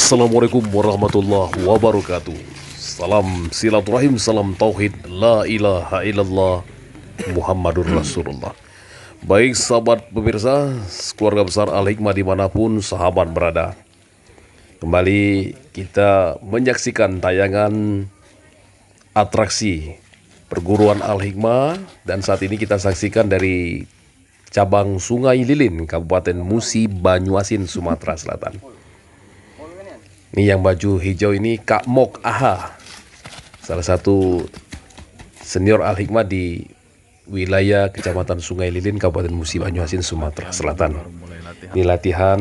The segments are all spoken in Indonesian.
Assalamualaikum warahmatullahi wabarakatuh. Salam silaturahim, salam tauhid, la ilaha illallah, Muhammadur Rasulullah. Baik sahabat pemirsa, keluarga besar Al-Hikmah dimanapun sahabat berada, kembali kita menyaksikan tayangan atraksi perguruan Al-Hikmah. Dan saat ini kita saksikan dari cabang Sungai Lilin, Kabupaten Musi, Banyuasin, Sumatera Selatan. Ini yang baju hijau ini Kak Mok Aha, salah satu senior Al-Hikmah di wilayah Kecamatan Sungai Lilin, Kabupaten Musi, Banyuasin, Sumatera Selatan. Ini latihan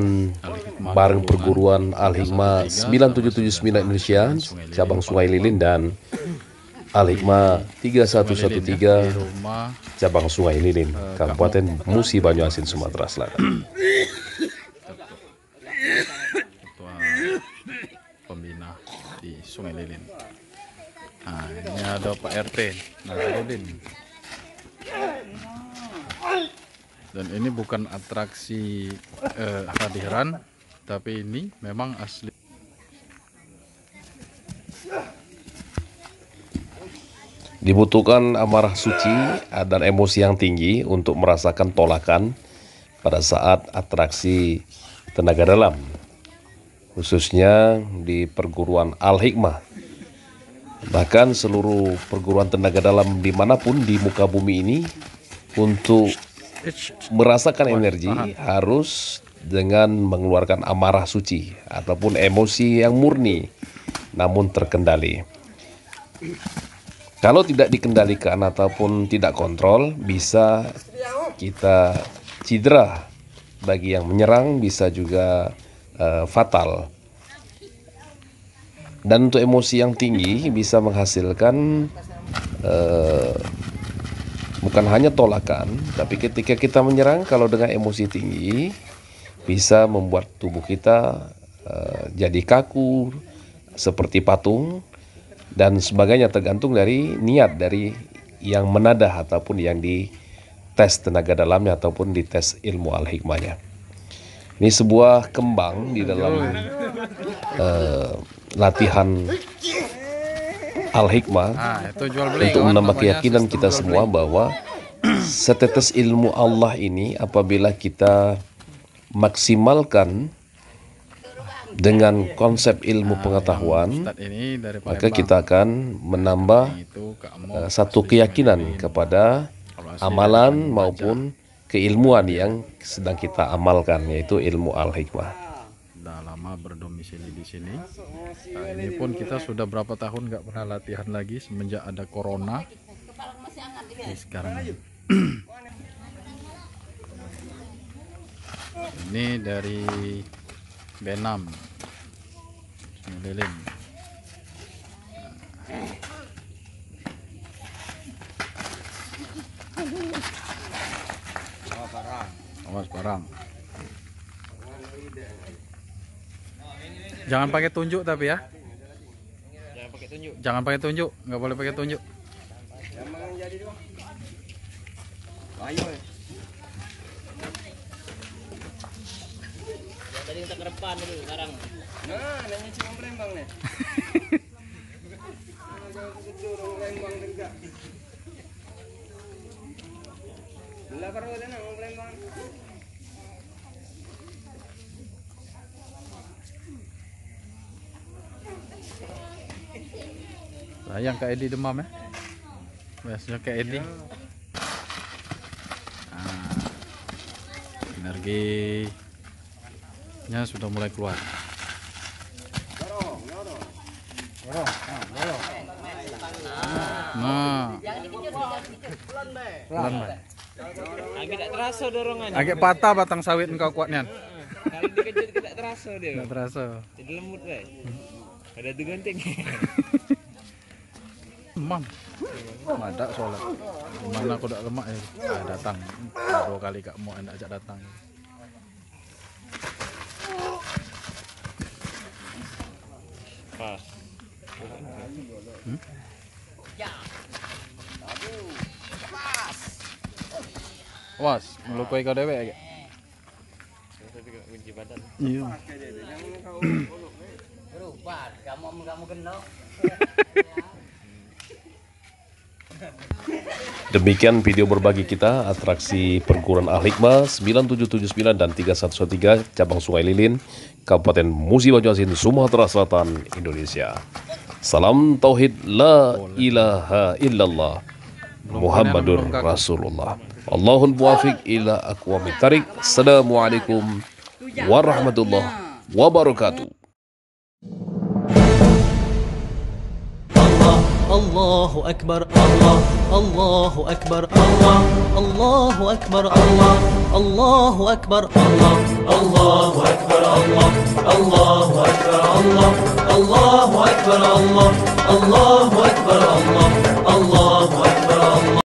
bareng perguruan Al-Hikmah 9779 Indonesia, cabang Sungai Lilin, dan Al-Hikmah 3113 cabang Sungai Lilin, Kabupaten Musi, Banyuasin, Sumatera Selatan. Pembina di Sungai Lilin. Nah, ini ada Pak RT Nazarudin. Dan ini bukan atraksi hadiran, tapi ini memang asli. Dibutuhkan amarah suci dan emosi yang tinggi untuk merasakan tolakan pada saat atraksi tenaga dalam, khususnya di perguruan Al-Hikmah. Bahkan seluruh perguruan tenaga dalam dimanapun di muka bumi ini, untuk merasakan energi harus dengan mengeluarkan amarah suci ataupun emosi yang murni namun terkendali. Kalau tidak dikendalikan ataupun tidak kontrol, bisa kita cedera. Bagi yang menyerang bisa juga fatal. Dan untuk emosi yang tinggi bisa menghasilkan bukan hanya tolakan, tapi ketika kita menyerang, kalau dengan emosi tinggi bisa membuat tubuh kita jadi kaku seperti patung dan sebagainya, tergantung dari niat dari yang menadah ataupun yang dites tenaga dalamnya ataupun dites ilmu Al-Hikmahnya. Ini sebuah kembang di dalam latihan Al-Hikmah untuk menambah keyakinan kita semua bahwa setetes ilmu Allah ini apabila kita maksimalkan dengan konsep ilmu pengetahuan, maka kita akan menambah satu keyakinan kepada amalan maupun keilmuan yang sedang kita amalkan, yaitu ilmu Al-Hikmah. Sudah lama berdomisili di sini. Nah, ini pun kita sudah berapa tahun nggak pernah latihan lagi semenjak ada corona. Ini sekarang ini dari Benam Sungai Lilin. Awas barang. Jangan pakai tunjuk tapi ya. Jangan pakai tunjuk, nggak boleh pakai tunjuk. Jadi kita ke depan dulu sekarang. Nah, nanya cuma Palembang nih. Sayang Kak Edi demam ya. Biasanya Kak Edi. Nah, energinya sudah mulai keluar. Nah, pelan Bay. Agak tak terasa dorongannya. Agak patah batang sawit engkau kuatnya. Kalau dikejut tidak terasa dia. Tidak terasa. Jadi lembut Bay. Ada tu ganting. Demam. Madak soalnya. Mana aku dak lemak ya. Datang. 2 kali Kak mau enak ajak datang. Pas. Was, melukai kau dewek ya. Kunci badan. Iya. Wah, kamu gendong. Demikian video berbagi kita, atraksi perguruan Al-Hikmah 9779 dan 3113 cabang Sungai Lilin, Kabupaten Musi Banyu-Asin, Sumatera Selatan, Indonesia. Salam tauhid, la ilaha illallah, Muhammadur Rasulullah. Allahul muwafiq ila aqwamit thariq. Assalamualaikum warahmatullahi wabarakatuh. الله أكبر الله الله أكبر الله الله أكبر الله الله أكبر الله الله أكبر الله الله أكبر الله الله أكبر الله الله أكبر الله الله